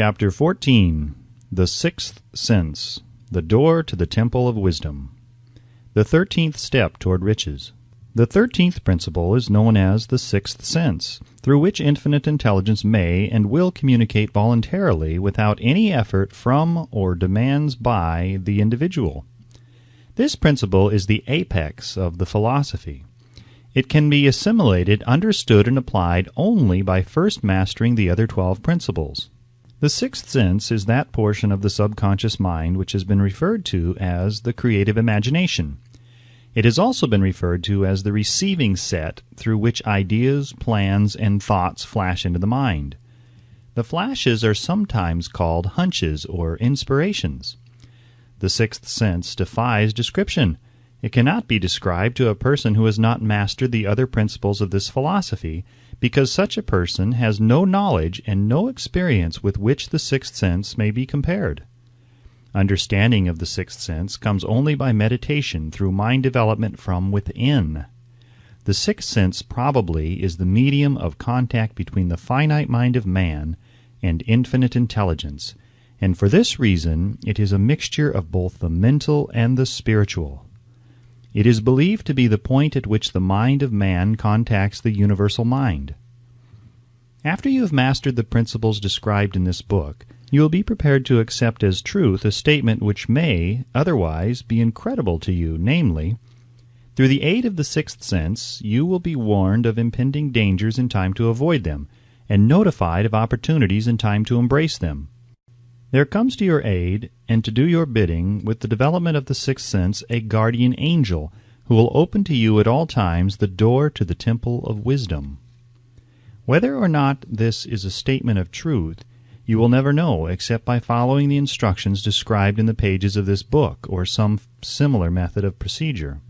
Chapter 14. The Sixth Sense, the Door to the Temple of Wisdom. The 13th Step toward Riches. The 13th principle is known as the Sixth Sense, through which infinite intelligence may and will communicate voluntarily without any effort from or demands by the individual. This principle is the apex of the philosophy. It can be assimilated, understood, and applied only by first mastering the other 12 principles. The sixth sense is that portion of the subconscious mind which has been referred to as the creative imagination. It has also been referred to as the receiving set through which ideas, plans, and thoughts flash into the mind. The flashes are sometimes called hunches or inspirations. The sixth sense defies description. It cannot be described to a person who has not mastered the other principles of this philosophy, because such a person has no knowledge and no experience with which the sixth sense may be compared. Understanding of the sixth sense comes only by meditation through mind development from within. The sixth sense probably is the medium of contact between the finite mind of man and infinite intelligence, and for this reason it is a mixture of both the mental and the spiritual. It is believed to be the point at which the mind of man contacts the universal mind. After you have mastered the principles described in this book, you will be prepared to accept as truth a statement which may, otherwise, be incredible to you, namely, through the aid of the sixth sense, you will be warned of impending dangers in time to avoid them, and notified of opportunities in time to embrace them. There comes to your aid, and to do your bidding, with the development of the sixth sense, a guardian angel, who will open to you at all times the door to the temple of wisdom. Whether or not this is a statement of truth, you will never know except by following the instructions described in the pages of this book, or some similar method of procedure.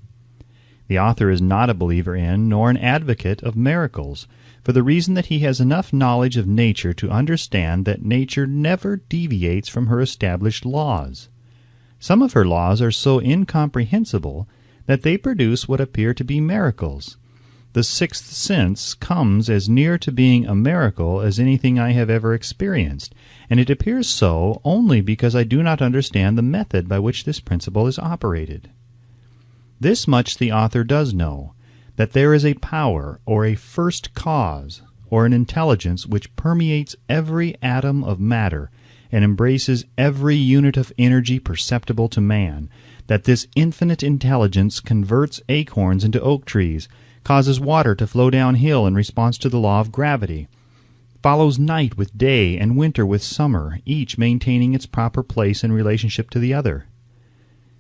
The author is not a believer in, nor an advocate of miracles, for the reason that he has enough knowledge of nature to understand that nature never deviates from her established laws. Some of her laws are so incomprehensible that they produce what appear to be miracles. The sixth sense comes as near to being a miracle as anything I have ever experienced, and it appears so only because I do not understand the method by which this principle is operated. This much the author does know, that there is a power, or a first cause, or an intelligence which permeates every atom of matter and embraces every unit of energy perceptible to man, that this infinite intelligence converts acorns into oak trees, causes water to flow downhill in response to the law of gravity, follows night with day and winter with summer, each maintaining its proper place in relationship to the other.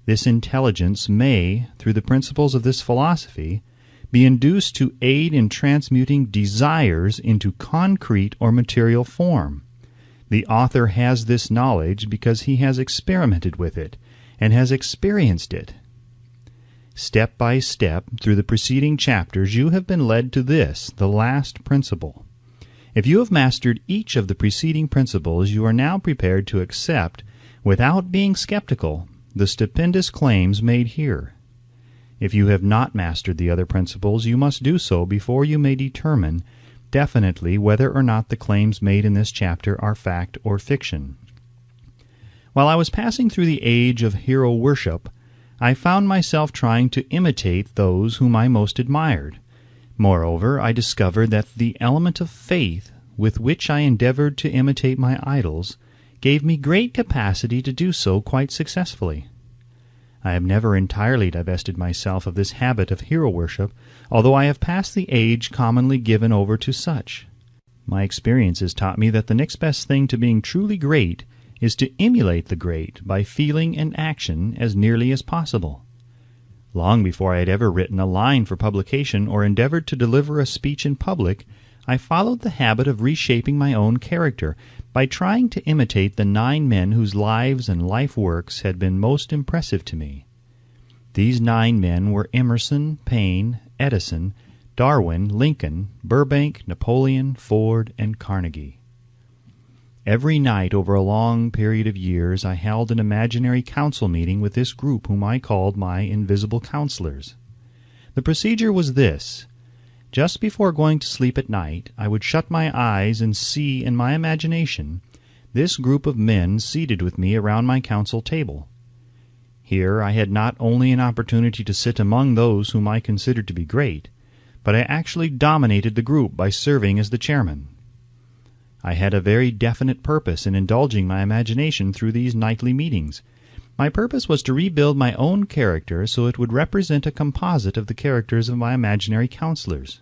This intelligence may, through the principles of this philosophy, be induced to aid in transmuting desires into concrete or material form. The author has this knowledge because he has experimented with it, and has experienced it. Step by step, through the preceding chapters, you have been led to this, the last principle. If you have mastered each of the preceding principles, you are now prepared to accept, without being skeptical, the stupendous claims made here. If you have not mastered the other principles, you must do so before you may determine definitely whether or not the claims made in this chapter are fact or fiction. While I was passing through the age of hero worship, I found myself trying to imitate those whom I most admired. Moreover, I discovered that the element of faith with which I endeavored to imitate my idols gave me great capacity to do so quite successfully. I have never entirely divested myself of this habit of hero worship, although I have passed the age commonly given over to such. My experience has taught me that the next best thing to being truly great is to emulate the great by feeling and action as nearly as possible. Long before I had ever written a line for publication or endeavored to deliver a speech in public, I followed the habit of reshaping my own character by trying to imitate the 9 men whose lives and life works had been most impressive to me. These 9 men were Emerson, Paine, Edison, Darwin, Lincoln, Burbank, Napoleon, Ford, and Carnegie. Every night over a long period of years I held an imaginary council meeting with this group whom I called my invisible counselors. The procedure was this. Just before going to sleep at night, I would shut my eyes and see in my imagination this group of men seated with me around my council table. Here I had not only an opportunity to sit among those whom I considered to be great, but I actually dominated the group by serving as the chairman. I had a very definite purpose in indulging my imagination through these nightly meetings. My purpose was to rebuild my own character so it would represent a composite of the characters of my imaginary counselors.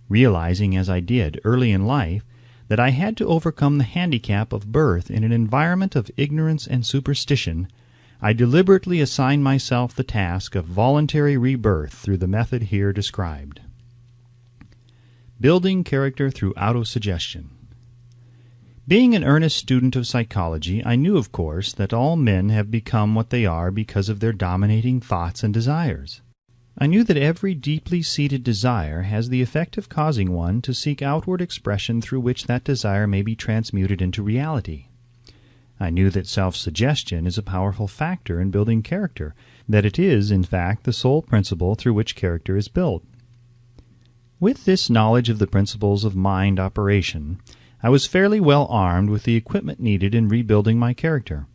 Realizing, as I did early in life, that I had to overcome the handicap of birth in an environment of ignorance and superstition, I deliberately assigned myself the task of voluntary rebirth through the method here described. Building character through autosuggestion. Being an earnest student of psychology, I knew, of course, that all men have become what they are because of their dominating thoughts and desires. I knew that every deeply seated desire has the effect of causing one to seek outward expression through which that desire may be transmuted into reality. I knew that self-suggestion is a powerful factor in building character, that it is, in fact, the sole principle through which character is built. With this knowledge of the principles of mind operation, I was fairly well armed with the equipment needed in rebuilding my character.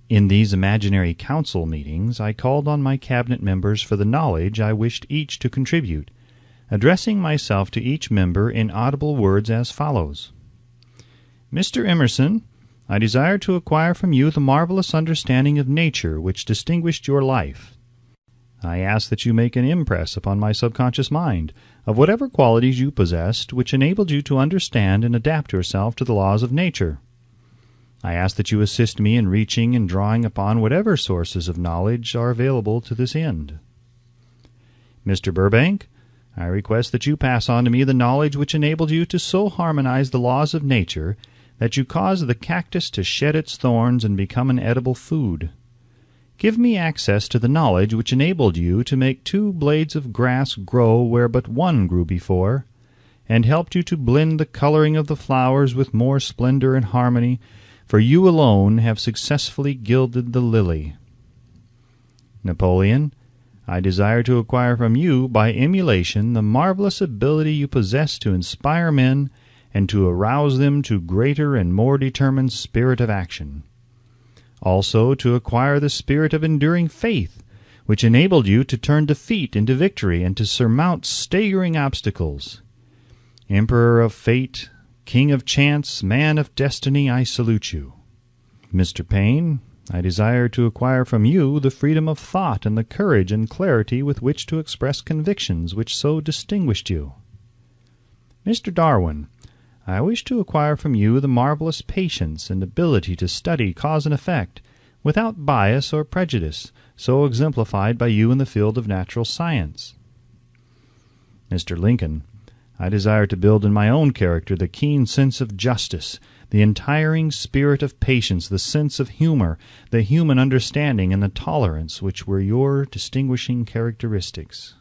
In these imaginary council meetings, I called on my cabinet members for the knowledge I wished each to contribute, addressing myself to each member in audible words as follows. Mr. Emerson, I desire to acquire from you the marvelous understanding of nature which distinguished your life. I ask that you make an impress upon my subconscious mind of whatever qualities you possessed which enabled you to understand and adapt yourself to the laws of nature. I ask that you assist me in reaching and drawing upon whatever sources of knowledge are available to this end. Mr. Burbank, I request that you pass on to me the knowledge which enabled you to so harmonize the laws of nature that you caused the cactus to shed its thorns and become an edible food. Give me access to the knowledge which enabled you to make 2 blades of grass grow where but 1 grew before, and helped you to blend the coloring of the flowers with more splendor and harmony, for you alone have successfully gilded the lily. Napoleon, I desire to acquire from you by emulation the marvelous ability you possess to inspire men and to arouse them to greater and more determined spirit of action. Also to acquire the spirit of enduring faith, which enabled you to turn defeat into victory and to surmount staggering obstacles. Emperor of fate, king of chance, man of destiny, I salute you. Mr. Payne, I desire to acquire from you the freedom of thought and the courage and clarity with which to express convictions which so distinguished you. Mr. Darwin, I wish to acquire from you the marvelous patience and ability to study cause and effect, without bias or prejudice, so exemplified by you in the field of natural science. Mr. Lincoln, I desire to build in my own character the keen sense of justice, the untiring spirit of patience, the sense of humor, the human understanding, and the tolerance which were your distinguishing characteristics.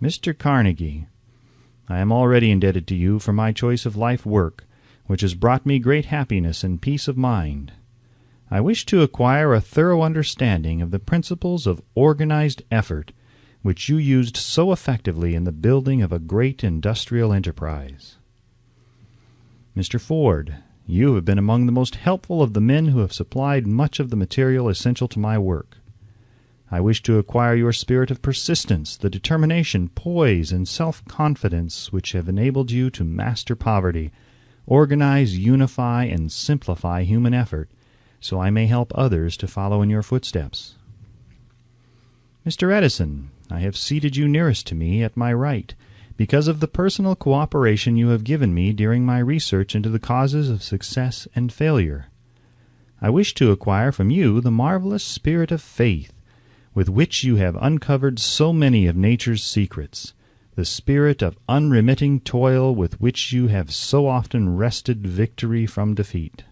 Mr. Carnegie, I am already indebted to you for my choice of life work, which has brought me great happiness and peace of mind. I wish to acquire a thorough understanding of the principles of organized effort, which you used so effectively in the building of a great industrial enterprise. Mr. Ford, you have been among the most helpful of the men who have supplied much of the material essential to my work. I wish to acquire your spirit of persistence, the determination, poise, and self-confidence which have enabled you to master poverty, organize, unify, and simplify human effort, so I may help others to follow in your footsteps. Mr. Edison, I have seated you nearest to me at my right, because of the personal cooperation you have given me during my research into the causes of success and failure. I wish to acquire from you the marvelous spirit of faith, with which you have uncovered so many of nature's secrets, the spirit of unremitting toil with which you have so often wrested victory from defeat.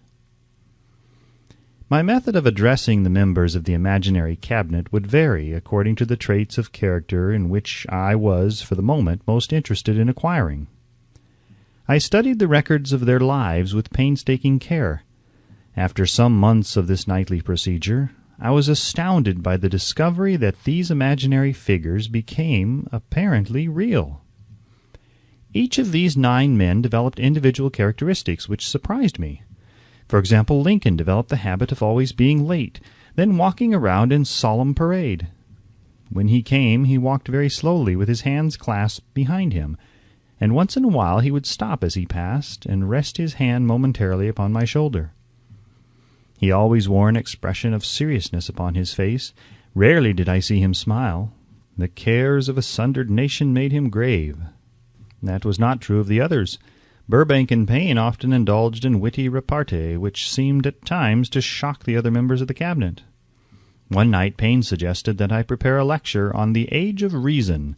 My method of addressing the members of the imaginary cabinet would vary according to the traits of character in which I was, for the moment, most interested in acquiring. I studied the records of their lives with painstaking care. After some months of this nightly procedure, I was astounded by the discovery that these imaginary figures became apparently real. Each of these 9 men developed individual characteristics which surprised me. For example, Lincoln developed the habit of always being late, then walking around in solemn parade. When he came, he walked very slowly with his hands clasped behind him, and once in a while he would stop as he passed and rest his hand momentarily upon my shoulder. He always wore an expression of seriousness upon his face. Rarely did I see him smile. The cares of a sundered nation made him grave. That was not true of the others. Burbank and Payne often indulged in witty repartee, which seemed at times to shock the other members of the cabinet. One night Payne suggested that I prepare a lecture on the Age of Reason,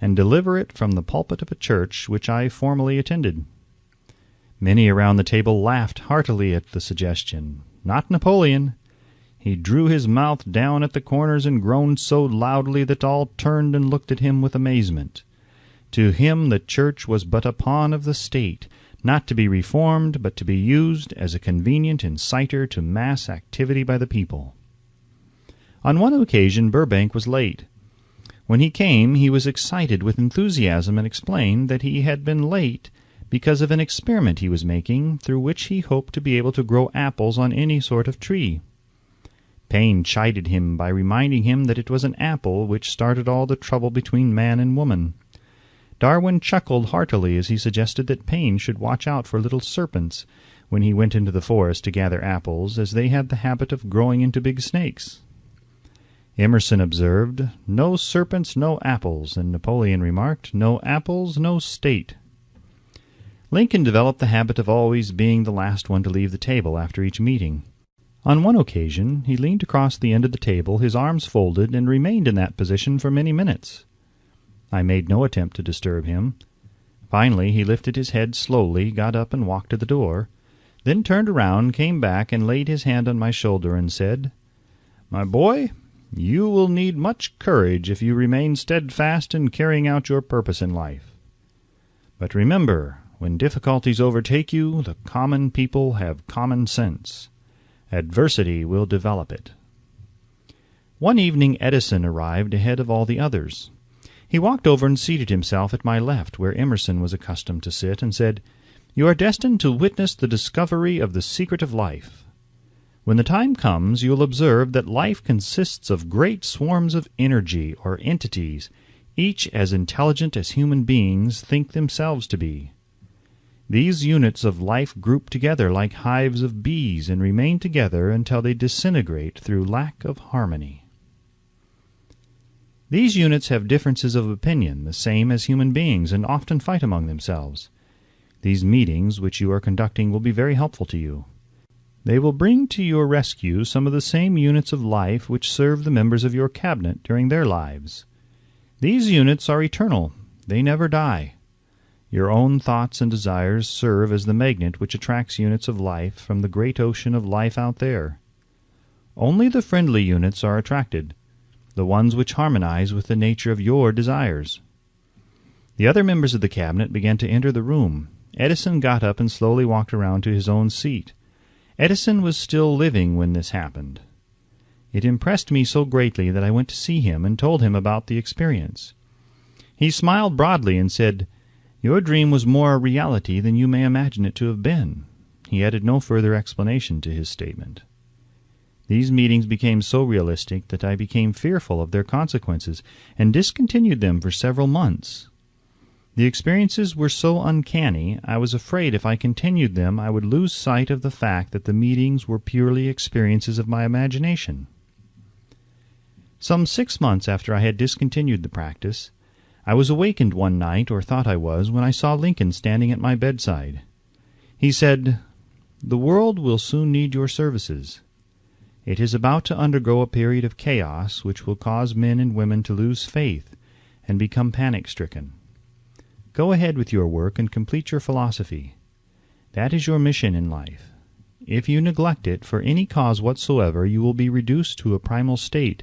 and deliver it from the pulpit of a church which I formerly attended. Many around the table laughed heartily at the suggestion. Not Napoleon. He drew his mouth down at the corners and groaned so loudly that all turned and looked at him with amazement. To him the church was but a pawn of the state, not to be reformed, but to be used as a convenient inciter to mass activity by the people. On one occasion Burbank was late. When he came, he was excited with enthusiasm and explained that he had been late because of an experiment he was making, through which he hoped to be able to grow apples on any sort of tree. Payne chided him by reminding him that it was an apple which started all the trouble between man and woman. Darwin chuckled heartily as he suggested that Payne should watch out for little serpents when he went into the forest to gather apples, as they had the habit of growing into big snakes. Emerson observed, "No serpents, no apples," and Napoleon remarked, "No apples, no state." Lincoln developed the habit of always being the last one to leave the table after each meeting. On one occasion he leaned across the end of the table, his arms folded, and remained in that position for many minutes. I made no attempt to disturb him. Finally he lifted his head slowly, got up and walked to the door, then turned around, came back, and laid his hand on my shoulder and said, "My boy, you will need much courage if you remain steadfast in carrying out your purpose in life. But remember, when difficulties overtake you, the common people have common sense. Adversity will develop it." One evening Edison arrived ahead of all the others. He walked over and seated himself at my left, where Emerson was accustomed to sit, and said, "You are destined to witness the discovery of the secret of life. When the time comes, you will observe that life consists of great swarms of energy or entities, each as intelligent as human beings think themselves to be. These units of life group together like hives of bees and remain together until they disintegrate through lack of harmony. These units have differences of opinion, the same as human beings, and often fight among themselves. These meetings which you are conducting will be very helpful to you. They will bring to your rescue some of the same units of life which serve the members of your cabinet during their lives. These units are eternal. They never die. Your own thoughts and desires serve as the magnet which attracts units of life from the great ocean of life out there. Only the friendly units are attracted, the ones which harmonize with the nature of your desires. The other members of the cabinet began to enter the room. Edison got up and slowly walked around to his own seat. Edison was still living when this happened. It impressed me so greatly that I went to see him and told him about the experience. He smiled broadly and said, "Your dream was more a reality than you may imagine it to have been." He added no further explanation to his statement. These meetings became so realistic that I became fearful of their consequences and discontinued them for several months. The experiences were so uncanny, I was afraid if I continued them I would lose sight of the fact that the meetings were purely experiences of my imagination. Some 6 months after I had discontinued the practice, I was awakened one night, or thought I was, when I saw Lincoln standing at my bedside. He said, "The world will soon need your services. It is about to undergo a period of chaos which will cause men and women to lose faith and become panic-stricken. Go ahead with your work and complete your philosophy. That is your mission in life. If you neglect it for any cause whatsoever, you will be reduced to a primal state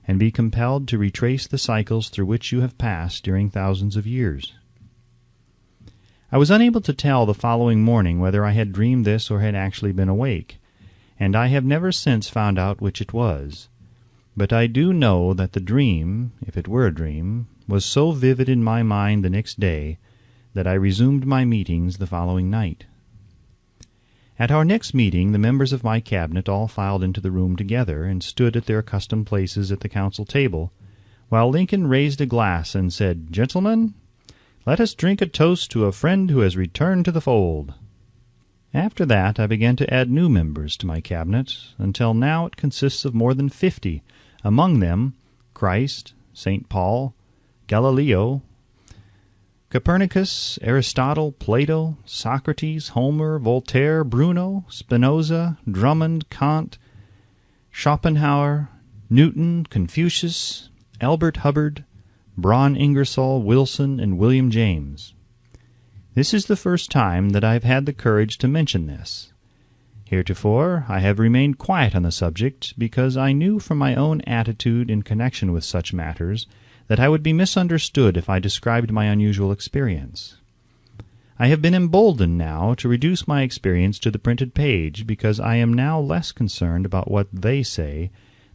and be compelled to retrace the cycles through which you have passed during thousands of years." I was unable to tell the following morning whether I had dreamed this or had actually been awake, and I have never since found out which it was. But I do know that the dream, if it were a dream, was so vivid in my mind the next day that I resumed my meetings the following night. At our next meeting, the members of my cabinet all filed into the room together and stood at their accustomed places at the council table, while Lincoln raised a glass and said, "Gentlemen, let us drink a toast to a friend who has returned to the fold." After that I began to add new members to my cabinet, until now it consists of more than 50, among them Christ, St. Paul, Galileo, Copernicus, Aristotle, Plato, Socrates, Homer, Voltaire, Bruno, Spinoza, Drummond, Kant, Schopenhauer, Newton, Confucius, Albert Hubbard, Braun Ingersoll, Wilson, and William James. This is the first time that I have had the courage to mention this. Heretofore I have remained quiet on the subject, because I knew from my own attitude in connection with such matters that I would be misunderstood if I described my unusual experience. I have been emboldened now to reduce my experience to the printed page, because I am now less concerned about what they say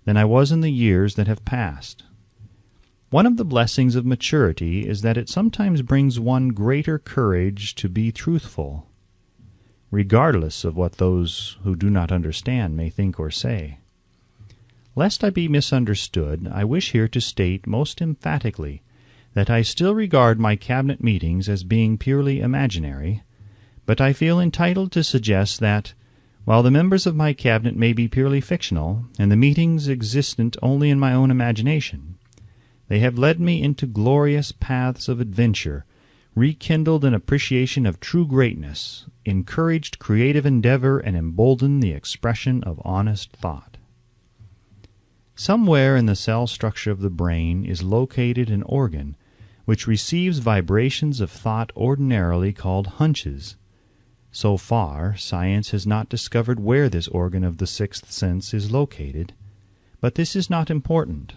than I was in the years that have passed. One of the blessings of maturity is that it sometimes brings one greater courage to be truthful, regardless of what those who do not understand may think or say. Lest I be misunderstood, I wish here to state most emphatically that I still regard my cabinet meetings as being purely imaginary, but I feel entitled to suggest that, while the members of my cabinet may be purely fictional, and the meetings existent only in my own imagination, they have led me into glorious paths of adventure, rekindled an appreciation of true greatness, encouraged creative endeavor, and emboldened the expression of honest thought. Somewhere in the cell structure of the brain is located an organ which receives vibrations of thought ordinarily called hunches. So far, science has not discovered where this organ of the sixth sense is located, but this is not important.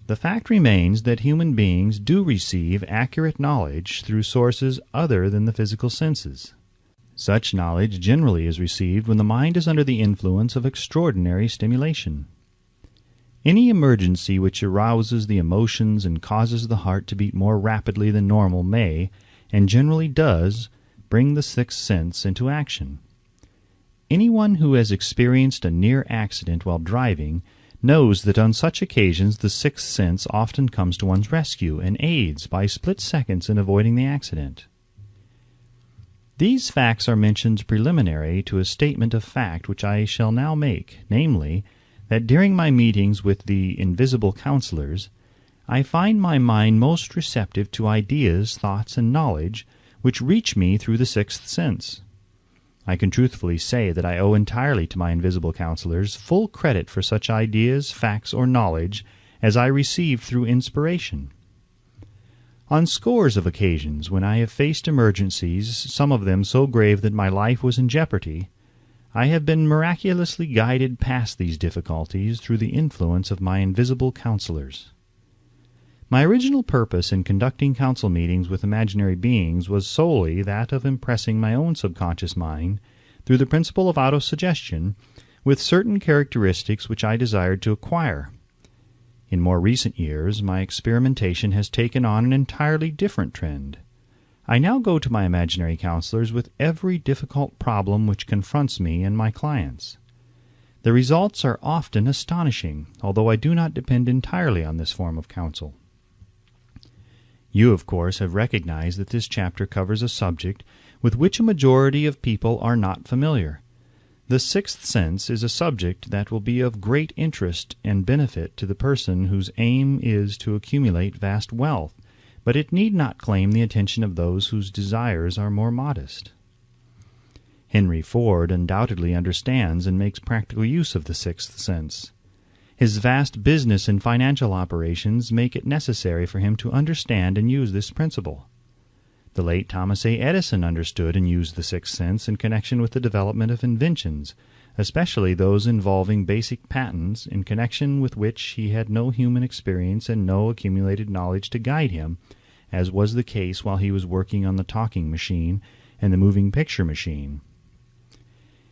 The fact remains that human beings do receive accurate knowledge through sources other than the physical senses. Such knowledge generally is received when the mind is under the influence of extraordinary stimulation. Any emergency which arouses the emotions and causes the heart to beat more rapidly than normal may, and generally does, bring the sixth sense into action. Anyone who has experienced a near accident while driving knows that on such occasions the sixth sense often comes to one's rescue and aids by split seconds in avoiding the accident. These facts are mentioned preliminary to a statement of fact which I shall now make, namely, that during my meetings with the invisible counselors, I find my mind most receptive to ideas, thoughts, and knowledge which reach me through the sixth sense. I can truthfully say that I owe entirely to my invisible counselors full credit for such ideas, facts, or knowledge as I receive through inspiration. On scores of occasions when I have faced emergencies, some of them so grave that my life was in jeopardy, I have been miraculously guided past these difficulties through the influence of my invisible counselors. My original purpose in conducting council meetings with imaginary beings was solely that of impressing my own subconscious mind, through the principle of autosuggestion, with certain characteristics which I desired to acquire. In more recent years, my experimentation has taken on an entirely different trend. I now go to my imaginary counselors with every difficult problem which confronts me and my clients. The results are often astonishing, although I do not depend entirely on this form of counsel. You, of course, have recognized that this chapter covers a subject with which a majority of people are not familiar. The sixth sense is a subject that will be of great interest and benefit to the person whose aim is to accumulate vast wealth, but it need not claim the attention of those whose desires are more modest. Henry Ford undoubtedly understands and makes practical use of the sixth sense. His vast business and financial operations make it necessary for him to understand and use this principle. The late Thomas A. Edison understood and used the sixth sense in connection with the development of inventions, especially those involving basic patents, in connection with which he had no human experience and no accumulated knowledge to guide him, as was the case while he was working on the talking machine and the moving picture machine.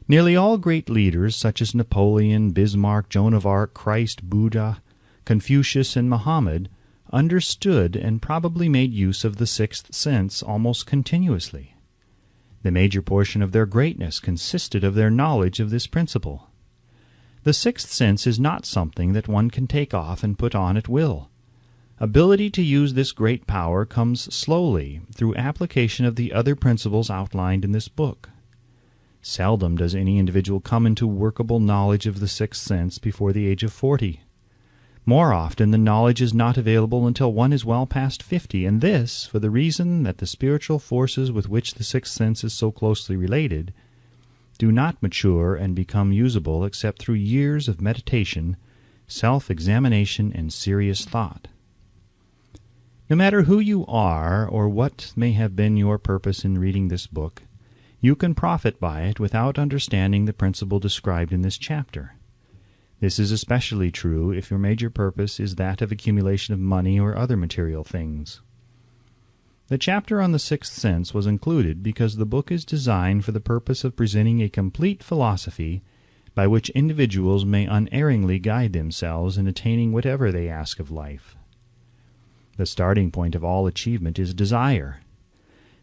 Nearly all great leaders, such as Napoleon, Bismarck, Joan of Arc, Christ, Buddha, Confucius, and Muhammad, understood and probably made use of the sixth sense almost continuously. The major portion of their greatness consisted of their knowledge of this principle. The sixth sense is not something that one can take off and put on at will. Ability to use this great power comes slowly through application of the other principles outlined in this book. Seldom does any individual come into workable knowledge of the sixth sense before the age of 40. More often the knowledge is not available until one is well past 50, and this for the reason that the spiritual forces with which the sixth sense is so closely related do not mature and become usable except through years of meditation, self-examination, and serious thought. No matter who you are or what may have been your purpose in reading this book, you can profit by it without understanding the principle described in this chapter. This is especially true if your major purpose is that of accumulation of money or other material things. The chapter on the sixth sense was included because the book is designed for the purpose of presenting a complete philosophy by which individuals may unerringly guide themselves in attaining whatever they ask of life. The starting point of all achievement is desire.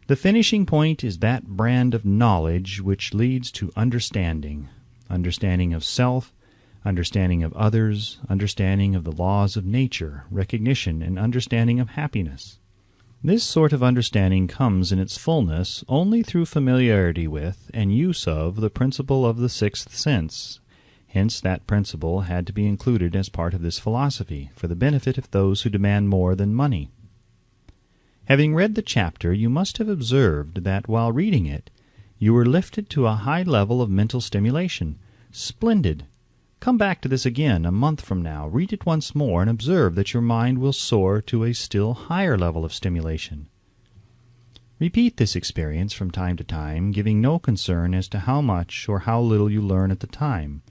The finishing point is that brand of knowledge which leads to understanding of self, understanding of others, understanding of the laws of nature, recognition, and understanding of happiness. This sort of understanding comes in its fullness only through familiarity with and use of the principle of the sixth sense. Hence that principle had to be included as part of this philosophy, for the benefit of those who demand more than money. Having read the chapter, you must have observed that while reading it, you were lifted to a high level of mental stimulation. Splendid! Come back to this again a month from now, read it once more, and observe that your mind will soar to a still higher level of stimulation. Repeat this experience from time to time, giving no concern as to how much or how little you learn at the time,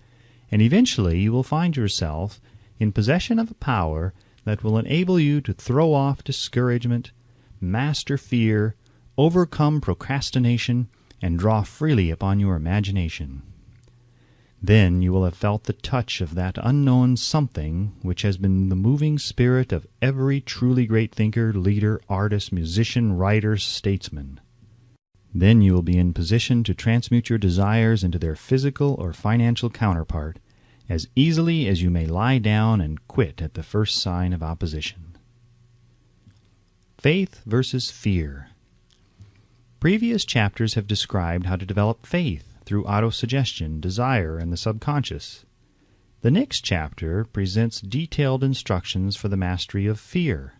and eventually you will find yourself in possession of a power that will enable you to throw off discouragement, master fear, overcome procrastination, and draw freely upon your imagination. Then you will have felt the touch of that unknown something which has been the moving spirit of every truly great thinker, leader, artist, musician, writer, statesman. Then you will be in position to transmute your desires into their physical or financial counterpart as easily as you may lie down and quit at the first sign of opposition. Faith versus fear. Previous chapters have described how to develop faith through autosuggestion, desire, and the subconscious. The next chapter presents detailed instructions for the mastery of fear.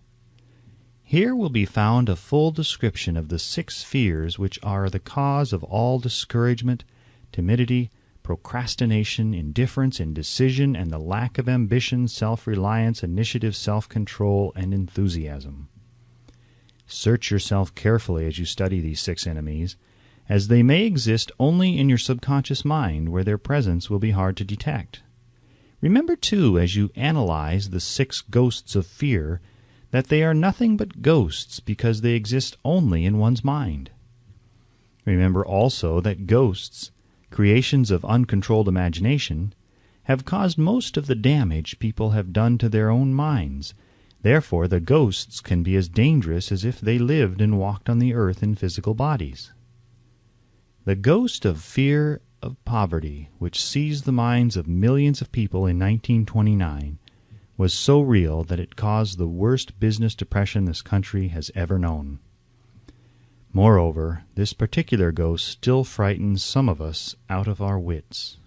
Here will be found a full description of the 6 fears which are the cause of all discouragement, timidity, procrastination, indifference, indecision, and the lack of ambition, self-reliance, initiative, self-control, and enthusiasm. Search yourself carefully as you study these 6 enemies, as they may exist only in your subconscious mind, where their presence will be hard to detect. Remember, too, as you analyze the 6 ghosts of fear, that they are nothing but ghosts because they exist only in one's mind. Remember also that ghosts, creations of uncontrolled imagination, have caused most of the damage people have done to their own minds. Therefore, the ghosts can be as dangerous as if they lived and walked on the earth in physical bodies. The ghost of fear of poverty, which seized the minds of millions of people in 1929, was so real that it caused the worst business depression this country has ever known. Moreover, this particular ghost still frightens some of us out of our wits.